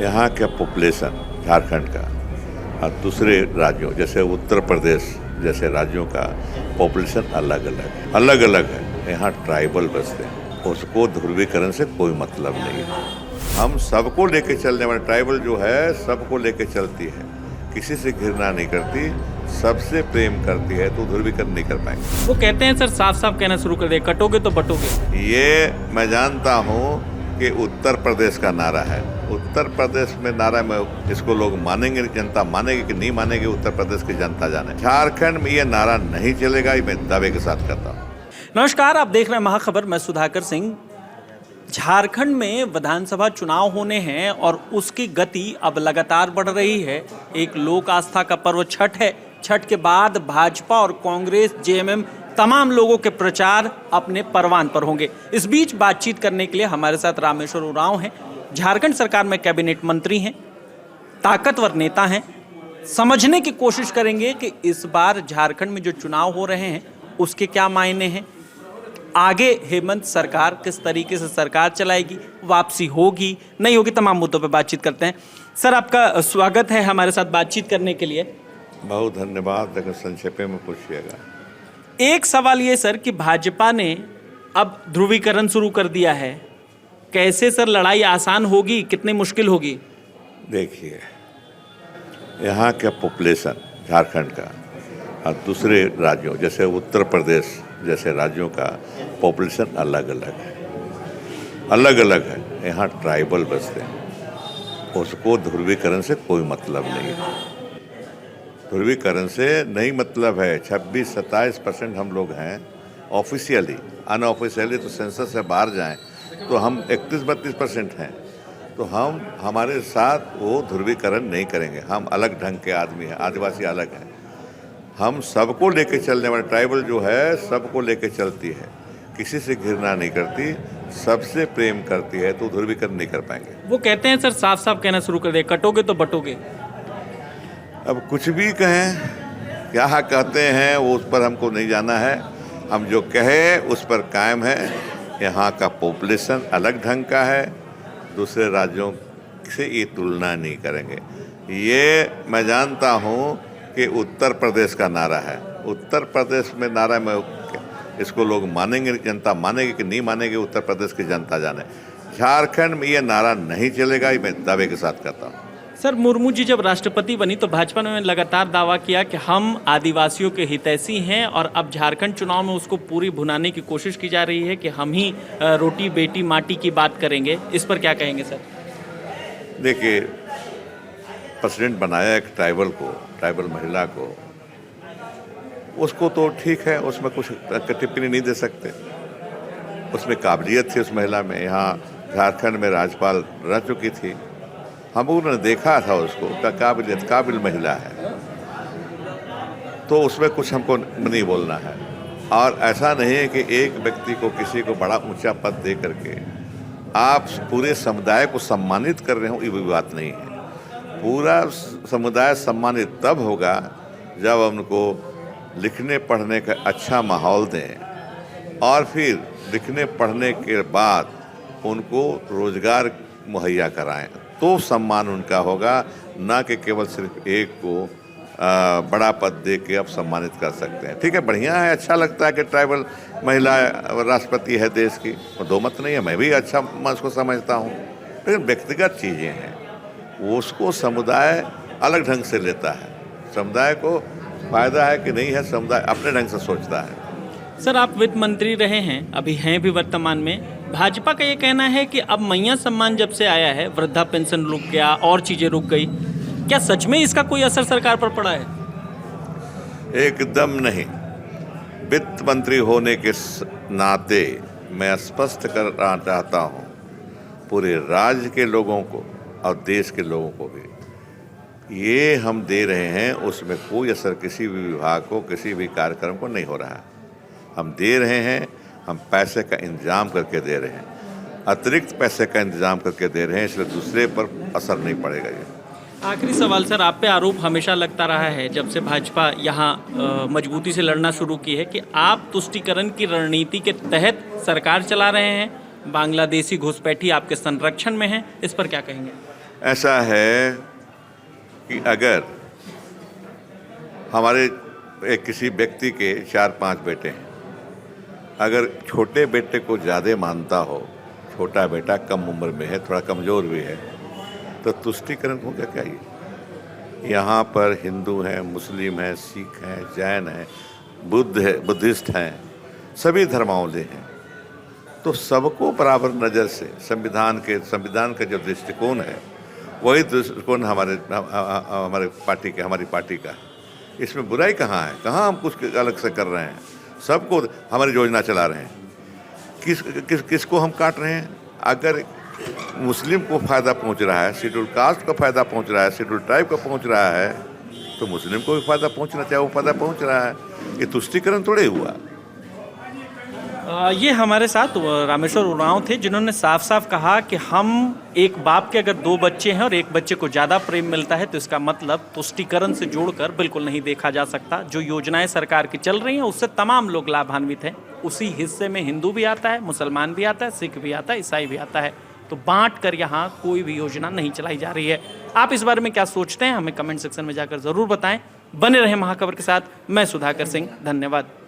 यहाँ का पॉपुलेशन झारखंड का और दूसरे राज्यों जैसे उत्तर प्रदेश जैसे राज्यों का पॉपुलेशन अलग अलग है। यहाँ ट्राइबल बसते हैं, उसको ध्रुवीकरण से कोई मतलब नहीं है। हम सबको लेके चलने वाले, ट्राइबल जो है सबको लेके चलती है, किसी से घृणा नहीं करती, सबसे प्रेम करती है, तो ध्रुवीकरण नहीं कर पाएंगे। वो कहते हैं सर, साफ साफ कहना शुरू कर दे, कटोगे तो बटोगे। ये मैं जानता हूँ कि उत्तर प्रदेश का नारा है। उत्तर प्रदेश में नारा में इसको लोग मानेंगे, जनता मानेगी कि नहीं मानेगी, उत्तर प्रदेश की जनता जाने। झारखंड में ये नारा नहीं चलेगा, ये मैं दावे के साथ कहता हूँ। नमस्कार, आप देख रहे हैं महाखबर, मैं सुधाकर सिंह। झारखंड में विधानसभा चुनाव होने हैं और उसकी गति अब लगातार बढ़ रही है। एक लोक आस्था का पर्व छठ है। छठ के बाद भाजपा और कांग्रेस, जेएमएम तमाम लोगों के प्रचार अपने परवान पर होंगे। इस बीच बातचीत करने के लिए हमारे साथ रामेश्वर उरांव हैं। झारखंड सरकार में कैबिनेट मंत्री हैं, ताकतवर नेता हैं। समझने की कोशिश करेंगे कि इस बार झारखंड में जो चुनाव हो रहे हैं उसके क्या मायने हैं, आगे हेमंत सरकार किस तरीके से सरकार चलाएगी, वापसी होगी नहीं होगी, तमाम मुद्दों पर बातचीत करते हैं। सर, आपका स्वागत है हमारे साथ बातचीत करने के लिए। बहुत धन्यवाद। लेकिन संक्षेप में पूछिएगा। एक सवाल ये सर कि भाजपा ने अब ध्रुवीकरण शुरू कर दिया है, कैसे सर लड़ाई आसान होगी, कितनी मुश्किल होगी? देखिए, यहाँ का पॉपुलेशन झारखंड का और दूसरे राज्यों जैसे उत्तर प्रदेश जैसे राज्यों का पॉपुलेशन अलग अलग है। यहाँ ट्राइबल बसते हैं, उसको ध्रुवीकरण से कोई मतलब नहीं है। ध्रुवीकरण से नहीं मतलब है। 26-27% हम लोग हैं ऑफिशियली, अनऑफिशियली तो सेंसस से बाहर जाएं तो हम 31-32% हैं। तो हम हमारे साथ वो ध्रुवीकरण नहीं करेंगे। हम अलग ढंग के आदमी हैं, आदिवासी अलग हैं। हम सबको लेके चलने वाले, ट्राइबल जो है सबको लेके चलती है, किसी से घृणा नहीं करती, सबसे प्रेम करती है, तो ध्रुवीकरण नहीं कर पाएंगे। वो कहते हैं सर, साफ साफ कहना शुरू कर दे, कटोगे तो बटोगे। अब कुछ भी कहें, क्या कहते हैं वो उस पर हमको नहीं जाना है। हम जो कहे उस पर कायम है। यहाँ का पॉपुलेशन अलग ढंग का है, दूसरे राज्यों से ये तुलना नहीं करेंगे। ये मैं जानता हूँ कि उत्तर प्रदेश का नारा है। उत्तर प्रदेश में नारा में इसको लोग मानेंगे, जनता मानेगी कि नहीं मानेगी, उत्तर प्रदेश की जनता जाने। झारखंड में ये नारा नहीं चलेगा, ये मैं दावे के साथ कहता हूँ। सर, मुर्मू जी जब राष्ट्रपति बनी तो भाजपा ने लगातार दावा किया कि हम आदिवासियों के हितैषी हैं, और अब झारखंड चुनाव में उसको पूरी भुनाने की कोशिश की जा रही है कि हम ही रोटी बेटी माटी की बात करेंगे। इस पर क्या कहेंगे सर? देखिए, प्रेसिडेंट बनाया एक ट्राइबल को, ट्राइबल महिला को, उसको तो ठीक है, उसमें कुछ टिप्पणी नहीं दे सकते। उसमें काबिलियत थी उस महिला में। यहाँ झारखंड में राज्यपाल रह चुकी थी, हम लोगों ने देखा था उसको, काबिल महिला है, तो उसमें कुछ हमको नहीं बोलना है। और ऐसा नहीं है कि एक व्यक्ति को, किसी को बड़ा ऊंचा पद दे करके आप पूरे समुदाय को सम्मानित कर रहे हो, ये बात नहीं है। पूरा समुदाय सम्मानित तब होगा जब उनको लिखने पढ़ने का अच्छा माहौल दें, और फिर लिखने पढ़ने के बाद उनको रोजगार मुहैया कराएं, तो सम्मान उनका होगा। ना कि केवल सिर्फ एक को बड़ा पद दे के आप सम्मानित कर सकते हैं। ठीक है, बढ़िया है, अच्छा लगता है कि ट्राइबल महिला राष्ट्रपति है देश की, दो मत नहीं है, मैं भी अच्छा मैं उसको समझता हूँ। लेकिन व्यक्तिगत चीज़ें हैं, उसको समुदाय अलग ढंग से लेता है। समुदाय को फायदा है कि नहीं है, समुदाय अपने ढंग से सोचता है। सर, आप वित्त मंत्री रहे हैं, अभी हैं भी वर्तमान में। भाजपा का ये कहना है कि अब मैया सम्मान जब से आया है, वृद्धा पेंशन रुक गया और चीजें रुक गई। क्या सच में इसका कोई असर सरकार पर पड़ा है? एकदम नहीं। वित्त मंत्री होने के नाते मैं स्पष्ट करना चाहता हूँ पूरे राज्य के लोगों को और देश के लोगों को भी, ये हम दे रहे हैं, उसमें कोई असर किसी भी विभाग को, किसी भी कार्यक्रम को नहीं हो रहा है। हम दे रहे हैं, हम पैसे का इंतजाम करके दे रहे हैं, अतिरिक्त पैसे का इंतजाम करके दे रहे हैं, इसलिए दूसरे पर असर नहीं पड़ेगा। ये आखिरी सवाल सर, आप पे आरोप हमेशा लगता रहा है जब से भाजपा यहाँ मजबूती से लड़ना शुरू की है कि आप तुष्टीकरण की रणनीति के तहत सरकार चला रहे हैं, बांग्लादेशी घुसपैठी आपके संरक्षण में है। इस पर क्या कहेंगे? ऐसा है कि अगर हमारे किसी व्यक्ति के 4-5 बेटे हैं, अगर छोटे बेटे को ज़्यादा मानता हो, छोटा बेटा कम उम्र में है, थोड़ा कमज़ोर भी है, तो तुष्टीकरण हो गया क्या ये? यहाँ पर हिंदू हैं, मुस्लिम हैं, सिख हैं, जैन हैं, बुद्ध है, बुद्धिस्ट हैं, सभी धर्मावलंबी हैं, तो सबको बराबर नज़र से संविधान का जो दृष्टिकोण है वही दृष्टिकोण हमारी पार्टी का है। इसमें बुराई कहाँ है? कहाँ हम कुछ अलग से कर रहे हैं? सबको हमारी योजना चला रहे हैं। किसको हम काट रहे हैं? अगर मुस्लिम को फ़ायदा पहुंच रहा है, शेड्यूल कास्ट को फ़ायदा पहुंच रहा है, शेड्यूल ट्राइब को पहुंच रहा है, तो मुस्लिम को भी फ़ायदा पहुंचना चाहिए, वो फ़ायदा पहुंच रहा है। ये तुष्टीकरण थोड़े हुआ। ये हमारे साथ रामेश्वर उरांव थे, जिन्होंने साफ साफ कहा कि हम एक बाप के अगर 2 बच्चे हैं और एक बच्चे को ज़्यादा प्रेम मिलता है तो इसका मतलब तुष्टीकरण से जोड़कर बिल्कुल नहीं देखा जा सकता। जो योजनाएं सरकार की चल रही हैं उससे तमाम लोग लाभान्वित हैं। उसी हिस्से में हिंदू भी आता है, मुसलमान भी आता है, सिख भी आता है, ईसाई भी आता है। तो बांट कर यहाँ कोई भी योजना नहीं चलाई जा रही है। आप इस बारे में क्या सोचते हैं? हमें कमेंट सेक्शन में जाकर ज़रूर बताएं। बने रहें महाखबर के साथ। मैं सुधाकर सिंह, धन्यवाद।